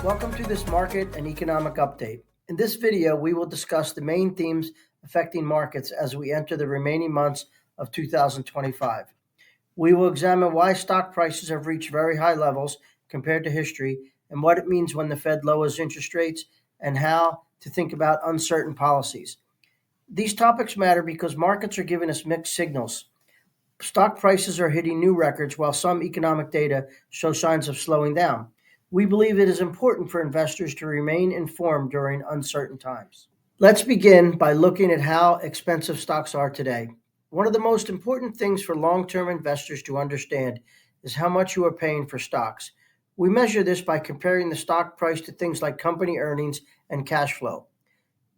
Welcome to this market and economic update. In this video, we will discuss the main themes affecting markets as we enter the remaining months of 2025. We will examine why stock prices have reached very high levels compared to history and what it means when the Fed lowers interest rates and how to think about uncertain policies. These topics matter because markets are giving us mixed signals. Stock prices are hitting new records while some economic data show signs of slowing down. We believe it is important for investors to remain informed during uncertain times. Let's begin by looking at how expensive stocks are today. One of the most important things for long-term investors to understand is how much you are paying for stocks. We measure this by comparing the stock price to things like company earnings and cash flow.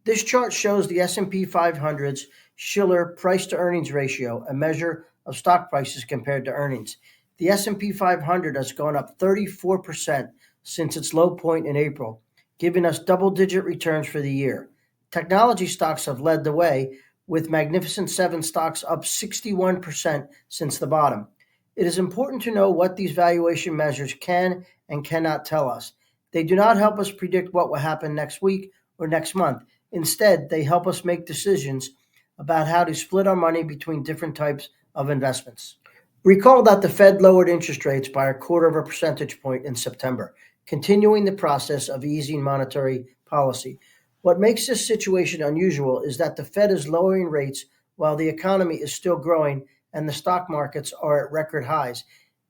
This chart shows the S&P 500's Shiller price-to-earnings ratio, a measure of stock prices compared to earnings. The S&P 500 has gone up 34% since its low point in April, giving us double-digit returns for the year. Technology stocks have led the way, with Magnificent Seven stocks up 61% since the bottom. It is important to know what these valuation measures can and cannot tell us. They do not help us predict what will happen next week or next month. Instead, they help us make decisions about how to split our money between different types of investments. Recall that the Fed lowered interest rates by 1/4 percentage point in September, continuing the process of easing monetary policy. What makes this situation unusual is that the Fed is lowering rates while the economy is still growing and the stock markets are at record highs.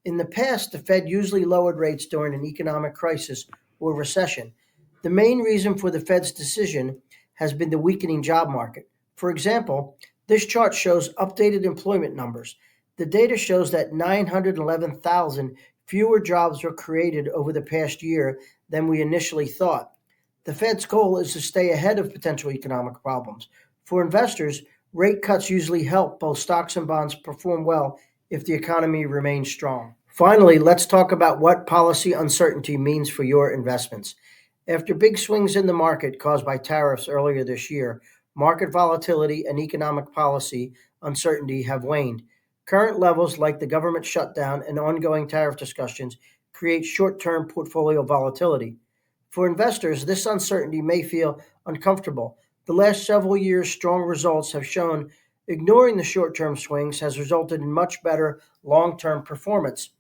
In the past, the Fed usually lowered rates during an economic crisis or recession. The main reason for the Fed's decision has been the weakening job market. For example, this chart shows updated employment numbers. The data shows that 911,000 fewer jobs were created over the past year than we initially thought. The Fed's goal is to stay ahead of potential economic problems. For investors, rate cuts usually help both stocks and bonds perform well if the economy remains strong. Finally, let's talk about what policy uncertainty means for your investments. After big swings in the market caused by tariffs earlier this year, market volatility and economic policy uncertainty have waned. Current levels like the government shutdown and ongoing tariff discussions create short-term portfolio volatility. For investors, this uncertainty may feel uncomfortable. The last several years' strong results have shown ignoring the short-term swings has resulted in much better long-term performance.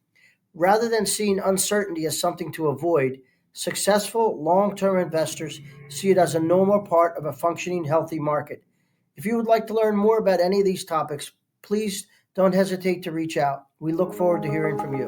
Rather than seeing uncertainty as something to avoid, successful long-term investors see it as a normal part of a functioning, healthy market. If you would like to learn more about any of these topics, please don't hesitate to reach out. We look forward to hearing from you.